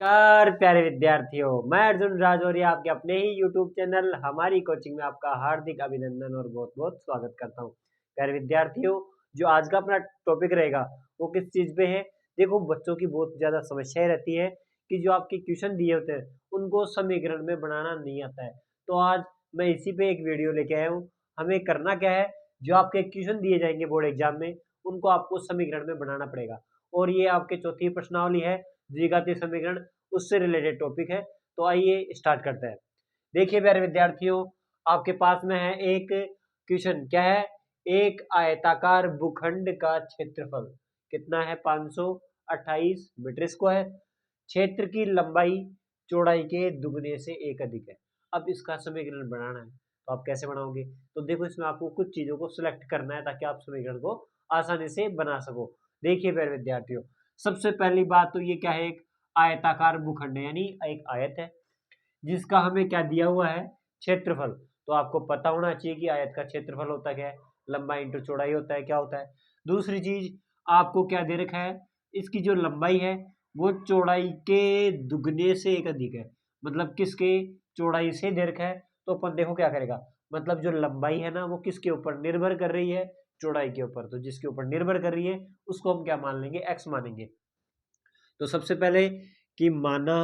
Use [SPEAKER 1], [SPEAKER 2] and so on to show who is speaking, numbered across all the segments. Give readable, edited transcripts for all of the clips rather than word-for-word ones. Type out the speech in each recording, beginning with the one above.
[SPEAKER 1] नमस्कार प्यारे विद्यार्थियों, मैं अर्जुन राजौरिया आपके अपने ही यूट्यूब चैनल हमारी कोचिंग में आपका हार्दिक अभिनंदन और बहुत बहुत स्वागत करता हूँ। प्यारे विद्यार्थियों, जो आज का अपना टॉपिक रहेगा वो किस चीज़ पे है। देखो, बच्चों की बहुत ज़्यादा समस्याएं रहती है कि जो आपके क्वेश्चन दिए होते हैं उनको समीकरण में बनाना नहीं आता है। तो आज मैं इसी पे एक वीडियो लेके आया हूँ। हमें करना क्या है, जो आपके क्वेश्चन दिए जाएंगे बोर्ड एग्जाम में उनको आपको समीकरण में बनाना पड़ेगा। और ये आपके चौथी प्रश्नावली है, द्विघातीय समीकरण, उससे रिलेटेड टॉपिक है। तो आइए स्टार्ट करते हैं। देखिए प्यारे विद्यार्थियों, आपके पास में है एक क्वेश्चन। क्या है? एक आयताकार भूखंड का क्षेत्रफल कितना है? 528 मीटर स्क्वायर। क्षेत्र की लंबाई चौड़ाई के दुगने से एक अधिक है। अब इसका समीकरण बनाना है, तो आप कैसे बनाओगे? तो देखो, इसमें आपको कुछ चीजों को सिलेक्ट करना है ताकि आप समीकरण को आसानी से बना सको। देखिए प्यारे विद्यार्थियों, सबसे पहली बात तो ये क्या है, एक आयताकार भूखंड है, यानी एक आयत है जिसका हमें क्या दिया हुआ है? क्षेत्रफल। तो आपको पता होना चाहिए कि आयत का क्षेत्रफल होता क्या है? लंबाई इंटू चौड़ाई होता है। क्या होता है? दूसरी चीज, आपको क्या दे रखा है? इसकी जो लंबाई है वो चौड़ाई के दुगने से एक अधिक है। मतलब किसके? चौड़ाई से दे रखा है। तो अपन देखो क्या करेगा, मतलब जो लंबाई है ना वो किसके ऊपर निर्भर कर रही है? चौड़ाई के ऊपर। तो जिसके ऊपर निर्भर कर रही है उसको हम क्या मान लेंगे? एक्स मानेंगे। तो सबसे पहले कि माना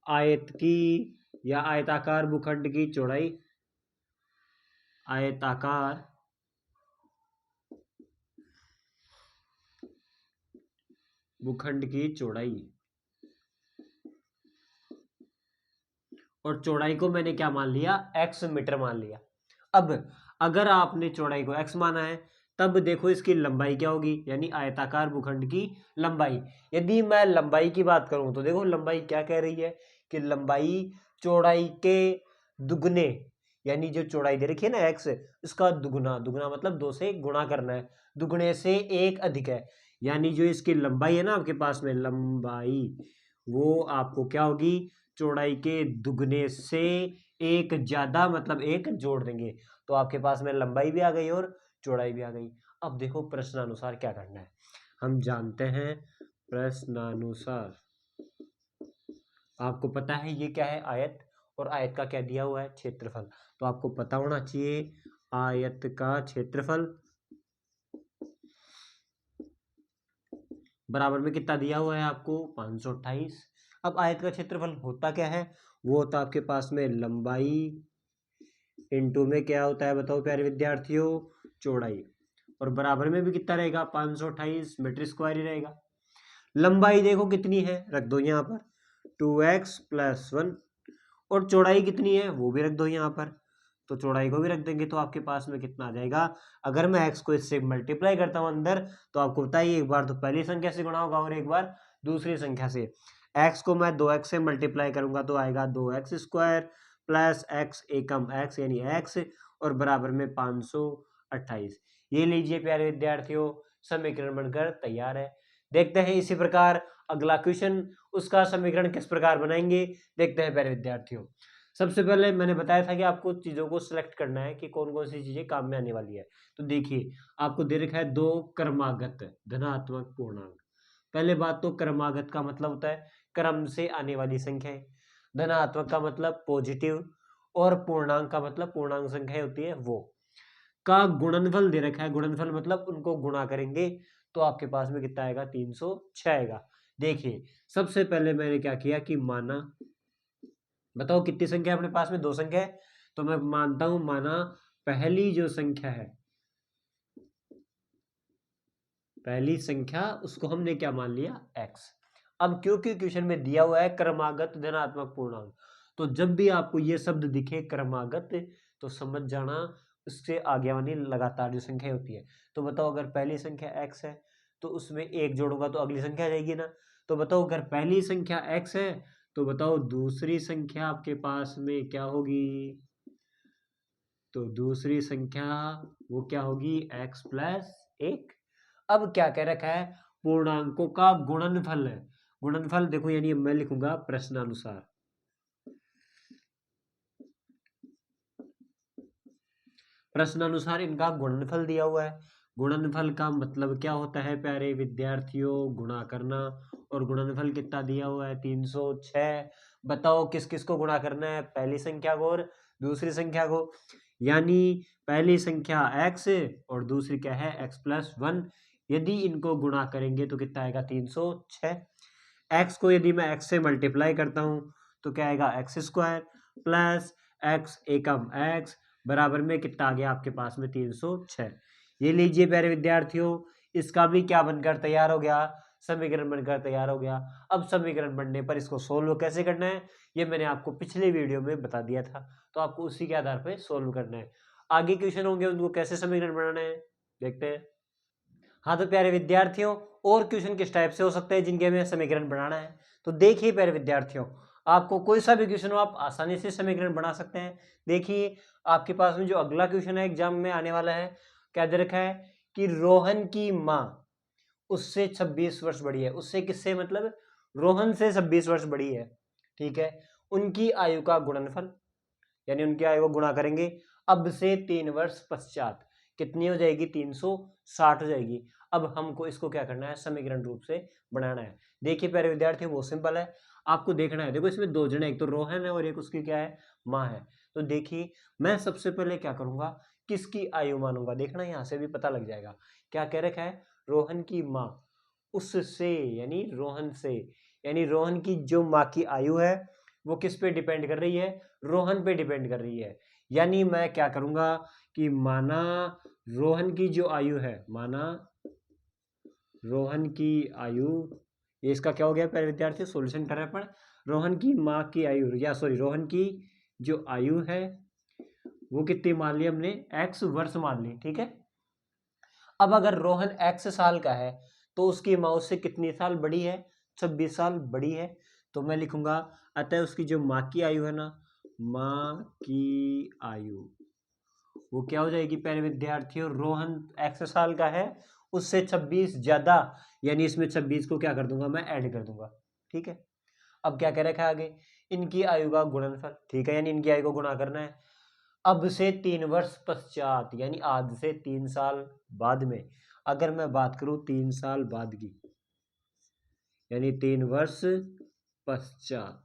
[SPEAKER 1] आयत की या आयताकार भूखंड की चौड़ाई, आयताकार भूखंड की चौड़ाई, और चौड़ाई को मैंने क्या मान लिया? एक्स मीटर मान लिया। अब अगर आपने चौड़ाई को एक्स माना है, तब देखो इसकी लंबाई क्या होगी, यानी आयताकार भूखंड की लंबाई। यदि मैं लंबाई की बात करूं तो देखो लंबाई क्या कह रही है कि लंबाई चौड़ाई के दुगने, यानी जो चौड़ाई दे रखी है ना एक्स, इसका दुगना। दुगना मतलब दो से गुणा करना है, दुगने से एक अधिक है। यानी जो इसकी लंबाई है ना आपके पास में, लंबाई वो आपको क्या होगी? चौड़ाई के दुगने से एक ज्यादा, मतलब एक जोड़ देंगे। तो आपके पास में लंबाई भी आ गई और चौड़ाई भी आ गई। अब देखो प्रश्नानुसार क्या करना है, हम जानते हैं प्रश्नानुसार। आपको पता है ये क्या है? आयत। और आयत का क्या दिया हुआ है? क्षेत्रफल। तो आपको पता होना चाहिए आयत का क्षेत्रफल बराबर में कितना दिया हुआ है आपको? 528। अब आयत का क्षेत्रफल होता क्या है? वो होता आपके पास में लंबाई इंटू में क्या होता है बताओ प्यारे विद्यार्थियों? चौड़ाई। और बराबर में भी कितना रहेगा? 528 मीटर स्क्वायर ही रहेगा। लंबाई देखो कितनी है, रख दो यहाँ पर 2x+1। और चौड़ाई कितनी है वो भी रख दो यहाँ पर, तो चौड़ाई को भी रख देंगे। तो आपके पास में कितना आ जाएगा? अगर मैं x को इससे मल्टीप्लाई करता हूँ अंदर, तो आपको बताइए, एक बार तो पहली संख्या से गुणा होगा और एक बार दूसरी संख्या से। x को मैं 2x से मल्टीप्लाई करूंगा तो आएगा 2x² प्लस x एकम x यानी x, और बराबर में 528। ये लीजिए प्यारे विद्यार्थियों, समीकरण बनकर तैयार है। देखते हैं इसी प्रकार अगला क्वेश्चन, उसका समीकरण किस प्रकार बनाएंगे, देखते हैं प्यारे विद्यार्थियों। सबसे पहले मैंने बताया था कि आपको चीजों को सिलेक्ट करना है कि कौन कौन सी चीजें काम में आने वाली है। तो देखिए, आपको दे रखा है दो क्रमागत धनात्मक पूर्णांक। पहले बात तो क्रमागत का मतलब होता है क्रम से आने वाली संख्या, धनात्मक का मतलब पॉजिटिव, और पूर्णांक का मतलब पूर्णांक संख्या होती है वो का गुणनफल दे रखा है। गुणनफल मतलब उनको गुणा करेंगे तो आपके पास में कितना आएगा? 306 आएगा। देखिए, सबसे पहले मैंने क्या किया कि माना, बताओ कितनी संख्या अपने पास में? दो संख्या है। तो मैं मानता हूं, माना पहली जो संख्या है, पहली संख्या उसको हमने क्या मान लिया? x। अब क्योंकि क्वेश्चन में दिया हुआ है क्रमागत धनात्मक पूर्णांक, तो जब भी आपको ये शब्द दिखे क्रमागत, तो समझ जाना उससे आगे वाली लगातार जो संख्या होती है। तो बताओ, अगर पहली संख्या x है तो उसमें एक जोड़ूंगा तो अगली संख्या आ जाएगी ना। तो बताओ, अगर पहली संख्या x है तो बताओ दूसरी संख्या आपके पास में क्या होगी? तो दूसरी संख्या वो क्या होगी? x+1। अब क्या कह रखा है? पूर्णांकों का गुणनफल है। गुणनफल देखो, यानी मैं लिखूंगा प्रश्नानुसार। प्रश्नानुसार इनका गुणनफल दिया हुआ है। गुणनफल का मतलब क्या होता है प्यारे विद्यार्थियों? गुणा करना। और गुणनफल कितना दिया हुआ है 306। बताओ किस किस को गुणा करना है, पहली संख्या को और दूसरी संख्या को। यानी पहली संख्या x और दूसरी क्या है x+1। यदि इनको गुणा करेंगे तो कितना आएगा 306। x को यदि मैं x से मल्टीप्लाई करता हूं तो क्या आएगा x² प्लस x एकम x बराबर में कितना आ गया आपके पास में 306। ये लीजिए प्यारे विद्यार्थियों, इसका भी क्या बनकर तैयार हो गया, समीकरण बनकर तैयार हो गया। अब समीकरण बनने पर इसको सोल्व कैसे करना है ये मैंने आपको पिछले वीडियो में बता दिया था, तो आपको उसी के आधार पर सोल्व करना है। आगे क्वेश्चन होंगे उनको कैसे समीकरण बनाना है देखते हैं। हाँ तो प्यारे विद्यार्थियों, और क्वेश्चन किस टाइप से हो सकते हैं जिनके हमें समीकरण बनाना है, तो देखिए प्यारे विद्यार्थियों, आपको कोई सा भी क्वेश्चन हो आप आसानी से समीकरण बना सकते हैं। देखिए आपके पास में जो अगला क्वेश्चन है एग्जाम में आने वाला है, क्या दे रखा है कि रोहन की माँ उससे 26 वर्ष बड़ी है। उससे किससे, मतलब रोहन से 26 वर्ष बड़ी है, ठीक है। उनकी आयु का गुणनफल, यानी उनकी आयु को गुणा करेंगे अब से 3 वर्ष पश्चात, कितनी हो जाएगी 360 हो जाएगी। अब हमको इसको क्या करना है, समीकरण रूप से बनाना है। देखिए प्यारे विद्यार्थी बहुत सिंपल है, आपको देखना है। देखो इसमें दो जने, एक तो रोहन है और एक उसकी क्या है माँ है। तो देखिए मैं सबसे पहले क्या करूंगा, किसकी आयु मानूंगा, देखना यहाँ से भी पता लग जाएगा। क्या कह रखा है, रोहन की माँ उससे, यानी रोहन से, यानी रोहन की जो माँ की आयु है वो किस पे डिपेंड कर रही है, रोहन पे डिपेंड कर रही है। यानी मैं क्या करूंगा कि माना रोहन की जो आयु है, माना रोहन की आयु, ये इसका क्या हो गया पहले विद्यार्थी सॉल्यूशन कर रहे हैं अपन। रोहन की माँ की आयु, या सॉरी रोहन की जो आयु है वो कितनी मान ली हमने, x वर्ष मान ली, ठीक है। अब अगर रोहन x साल का है तो उसकी माँ उससे कितनी साल बड़ी है, 26 साल बड़ी है। तो मैं लिखूंगा अतः उसकी जो माँ की आयु है ना, माँ की आयु वो क्या हो जाएगी प्यारे विद्यार्थियों, रोहन x साल का है उससे 26 ज्यादा, यानी इसमें 26 को क्या कर दूंगा मैं ऐड कर दूंगा, ठीक है। अब क्या कह रखा है आगे, इनकी आयु का गुणनफल, ठीक है, यानी इनकी आयु को गुणा करना है अब से 3 वर्ष पश्चात, यानी आज से 3 साल बाद में। अगर मैं बात करूं 3 साल बाद की, यानी 3 वर्ष पश्चात,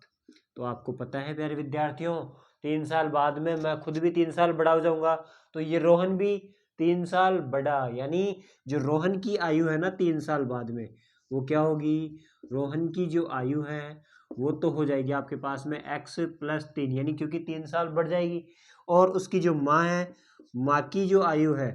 [SPEAKER 1] तो आपको पता है प्यारे विद्यार्थियों 3 साल बाद में मैं खुद भी 3 साल बड़ा हो जाऊंगा, तो ये रोहन भी 3 साल बड़ा, यानी जो रोहन की आयु है ना 3 साल बाद में वो क्या होगी, रोहन की जो आयु है वो तो हो जाएगी आपके पास में x+3, यानी क्योंकि 3 साल बढ़ जाएगी। और उसकी जो माँ है, माँ की जो आयु है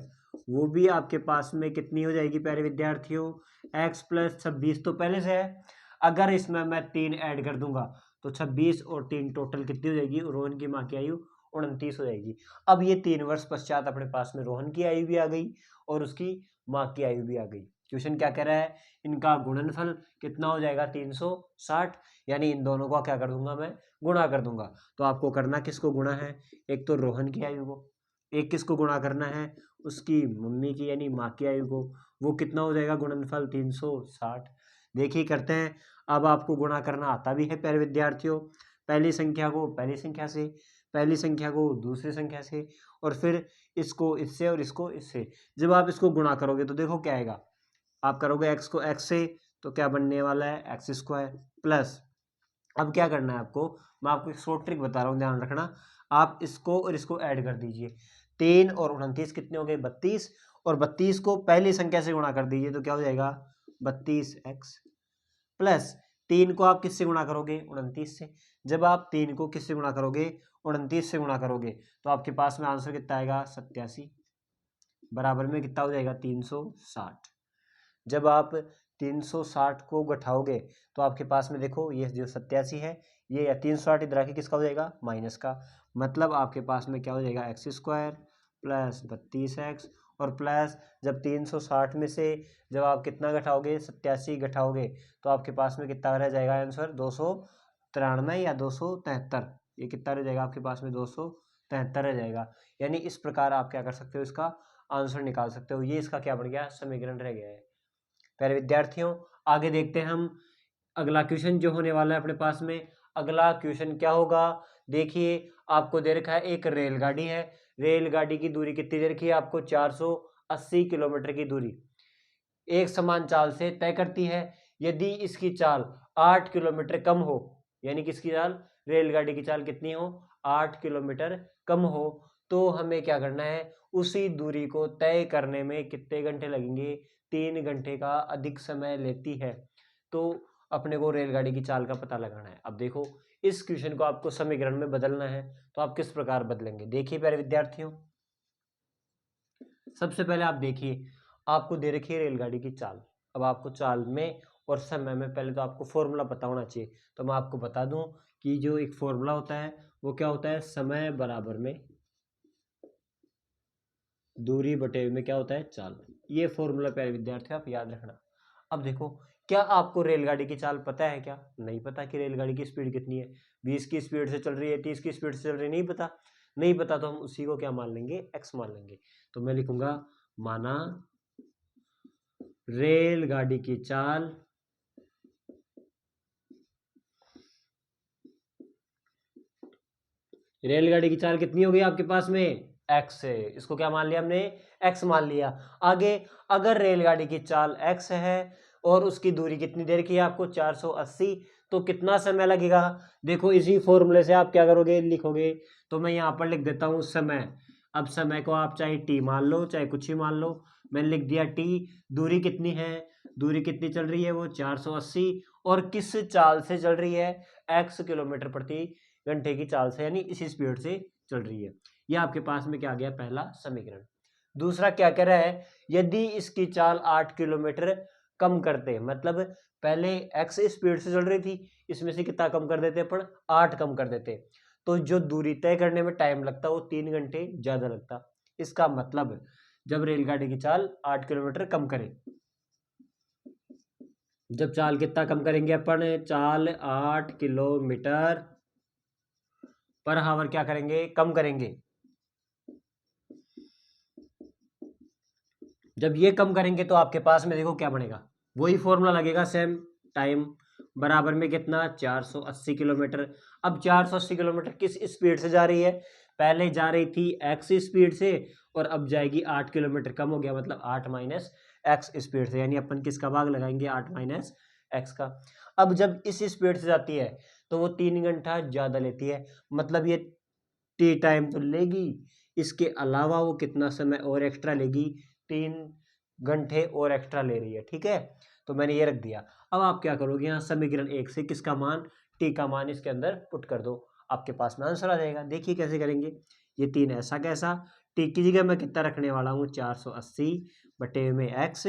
[SPEAKER 1] वो भी आपके पास में कितनी हो जाएगी प्यारे विद्यार्थियों, x+26 तो पहले से है। अगर इसमें मैं 3 ऐड कर दूंगा तो 26 और 3 टोटल कितनी हो जाएगी, रोहन की माँ की आयु 29 हो जाएगी। अब ये 3 वर्ष पश्चात अपने पास में रोहन की आयु भी आ गई और उसकी माँ की आयु भी आ गई। क्वेश्चन क्या कह रहा है, इनका गुणनफल कितना हो जाएगा 360, यानी इन दोनों को क्या कर दूंगा मैं, गुणा कर दूंगा। तो आपको करना किसको गुणा है, एक तो रोहन की आयु को, एक किसको गुणा करना है, उसकी मम्मी की यानी माँ की आयु को। वो कितना हो जाएगा गुणनफल 360। देखिए करते हैं। अब आपको गुणा करना आता भी है प्यारे विद्यार्थियों, पहली संख्या को पहली संख्या से, पहली संख्या को दूसरी संख्या से, और फिर इसको इससे और इसको इससे। जब आप इसको गुणा करोगे तो देखो क्या आएगा, आप करोगे x को x से तो क्या बनने वाला है x² प्लस, अब क्या करना है आपको, मैं आपको एक शॉर्ट ट्रिक बता रहा हूँ ध्यान रखना। आप इसको और इसको ऐड कर दीजिए, 3 और 29 कितने हो गए 32, और 32 को पहली संख्या से गुणा कर दीजिए तो क्या हो जाएगा 32x प्लस 3 को आप किससे गुणा करोगे 29 से। जब आप 3 को किससे गुणा करोगे 29 से गुणा करोगे तो आपके पास में आंसर कितना आएगा 87, बराबर में कितना हो जाएगा 360। जब आप 360 को घटाओगे तो आपके पास में देखो ये जो 87 है ये, या 360 इधर आके किसका हो जाएगा माइनस का, मतलब आपके पास में क्या हो जाएगा x² प्लस 32x, और प्लस जब 360 में से जब आप कितना घटाओगे 87 घटाओगे तो आपके पास में कितना रह जाएगा आंसर 293 या 273, ये कितना रह जाएगा आपके पास में 273 रह जाएगा। यानी इस प्रकार आप क्या कर सकते हो, इसका आंसर निकाल सकते हो। ये इसका क्या बन गया, समीकरण रह गया है। प्यारे विद्यार्थियों आगे देखते हैं हम अगला क्वेश्चन जो होने वाला है अपने पास में। अगला क्वेश्चन क्या होगा, देखिए आपको दे रखा है एक रेलगाड़ी है, रेलगाड़ी की दूरी कितनी दे रखी है आपको 480 किलोमीटर की दूरी एक समान चाल से तय करती है। यदि इसकी चाल 8 किलोमीटर कम हो, यानी कि इसकी चाल, रेलगाड़ी की चाल कितनी हो, 8 किलोमीटर कम हो, तो हमें क्या करना है, उसी दूरी को तय करने में कितने घंटे लगेंगे, 3 घंटे का अधिक समय लेती है। तो अपने को रेलगाड़ी की चाल का पता लगाना है। अब देखो, इस क्वेश्चन को आपको समीकरण में बदलना है, तो आप किस प्रकार बदलेंगे, देखिए प्यारे विद्यार्थियों। सबसे पहले आप देखिए, आपको दे रखी है रेलगाड़ी की चाल। अब आपको चाल में और समय में पहले तो आपको फॉर्मूला पता होना चाहिए। तो मैं आपको बता दूं कि जो एक फॉर्मूला होता है वो क्या होता है, समय बराबर में दूरी बटे में क्या होता है, चाल। ये फॉर्मूला प्यारे विद्यार्थी आप याद रखना। अब देखो, क्या आपको रेलगाड़ी की चाल पता है, क्या नहीं पता कि रेलगाड़ी की स्पीड कितनी है, 20 की स्पीड से चल रही है, 30 की स्पीड से चल रही है, नहीं पता। नहीं पता तो हम उसी को क्या मान लेंगे, x मान लेंगे। तो मैं लिखूंगा, माना रेलगाड़ी की चाल कितनी हो गई आपके पास में, x है। इसको क्या मान लिया हमने, x मान लिया। आगे, अगर रेलगाड़ी की चाल x है और उसकी दूरी कितनी देर की है आपको, 480, तो कितना समय लगेगा। देखो, इसी फॉर्मूले से आप क्या करोगे, लिखोगे। तो मैं यहाँ पर लिख देता हूँ समय। अब समय को आप चाहे t मान लो, चाहे कुछ ही मान लो। मैंने लिख दिया t। दूरी कितनी है, दूरी कितनी चल रही है, वो 480, और किस चाल से चल रही है, x किलोमीटर प्रति घंटे की चाल से, यानी इसी स्पीड से चल रही है। ये आपके पास में क्या आ गया, पहला समीकरण। दूसरा क्या कह रहा है, यदि इसकी चाल 8 किलोमीटर कम करते, मतलब पहले x स्पीड से चल रही थी, इसमें से कितना कम कर देते अपन, 8 कम कर देते, तो जो दूरी तय करने में टाइम लगता वो 3 घंटे ज्यादा लगता। इसका मतलब जब रेलगाड़ी की चाल 8 किलोमीटर कम करे, जब चाल कितना कम करेंगे अपन, चाल 8 किलोमीटर पर हावर क्या करेंगे, कम करेंगे। जब ये कम करेंगे तो आपके पास में देखो क्या बनेगा, वही फॉर्मूला लगेगा सेम, टाइम बराबर में कितना, 480 किलोमीटर। अब 480 किलोमीटर किस स्पीड से जा रही है, पहले जा रही थी x स्पीड से, और अब जाएगी 8 किलोमीटर कम हो गया, मतलब 8 माइनस एक्स स्पीड से, यानी अपन किसका भाग लगाएंगे, 8 माइनस एक्स का। अब जब इस स्पीड से जाती है तो वो 3 घंटा ज्यादा लेती है, मतलब ये टी टाइम तो लेगी, इसके अलावा वो कितना समय और एक्स्ट्रा लेगी, 3 घंटे और एक्स्ट्रा ले रही है, ठीक है। तो मैंने ये रख दिया। अब आप क्या करोगे, यहाँ समीकरण 1 से किसका मान, टी का मान इसके अंदर पुट कर दो, आपके पास में आंसर आ जाएगा। देखिए कैसे करेंगे, ये 3 ऐसा कैसा, टी की जगह मैं कितना रखने वाला हूँ, 480 बटे में एक्स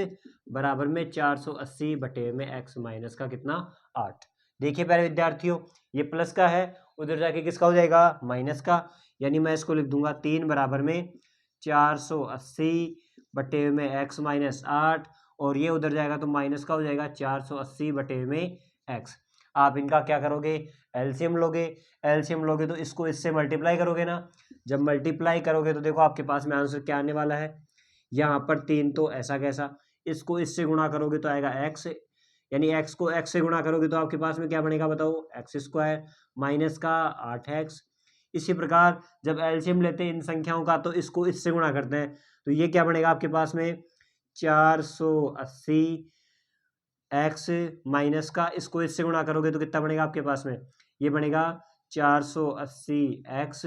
[SPEAKER 1] बराबर में 480 बटे में एक्स माइनस का कितना, 8। देखिए प्यारे विद्यार्थियों, ये प्लस का है, उधर जाके किसका हो जाएगा, माइनस का, यानी मैं इसको लिख दूंगा 3 बराबर में 480 बटे में x माइनस 8, और ये उधर जाएगा तो माइनस का हो जाएगा 480 बटे में x। आप इनका क्या करोगे, एलसीएम लोगे। एलसीएम लोगे तो इसको इससे मल्टीप्लाई करोगे ना, जब मल्टीप्लाई करोगे तो देखो आपके पास में आंसर क्या आने वाला है, यहाँ पर 3 तो ऐसा कैसा, इसको इससे गुणा करोगे तो आएगा x, यानी x को x से गुणा करोगे तो आपके पास में क्या बनेगा बताओ, एक्स स्क्वायर माइनस का 8x। इसी प्रकार जब एलसीएम लेते हैं इन संख्याओं का तो इसको इससे गुणा करते हैं, तो ये क्या बनेगा आपके पास में, 480 एक्स माइनस का, इसको इससे गुणा करोगे तो कितना बनेगा आपके पास में, ये बनेगा 480 एक्स,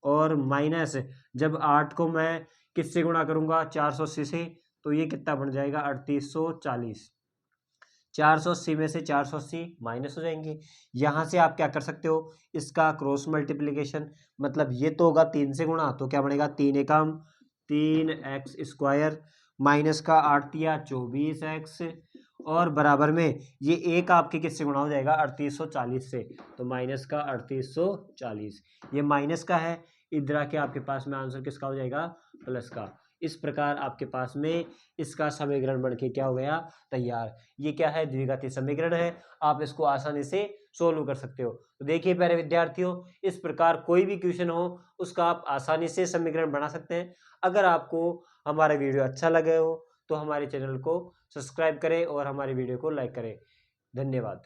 [SPEAKER 1] और माइनस जब 8 को मैं किससे गुणा करूंगा, 480 से, तो ये कितना बन जाएगा, 3840। 480 में से 480 माइनस हो जाएंगे। यहाँ से आप क्या कर सकते हो, इसका क्रॉस मल्टीप्लीकेशन, मतलब ये तो होगा 3 से गुणा, तो क्या बनेगा, 3 एकम 3x स्क्वायर माइनस का 8 दिया 24x, और बराबर में ये एक आपके किससे गुणा हो जाएगा, 3840 से, तो माइनस का 3840, ये माइनस का है, इधर आके आपके पास में आंसर किसका हो जाएगा, प्लस का। इस प्रकार आपके पास में इसका समीकरण बन के क्या हो गया, तैयार। ये क्या है, द्विघातीय समीकरण है, आप इसको आसानी से सोल्व कर सकते हो। तो देखिए प्यारे विद्यार्थियों, इस प्रकार कोई भी क्वेश्चन हो उसका आप आसानी से समीकरण बना सकते हैं। अगर आपको हमारा वीडियो अच्छा लगे हो तो हमारे चैनल को सब्सक्राइब करें और हमारे वीडियो को लाइक करें। धन्यवाद।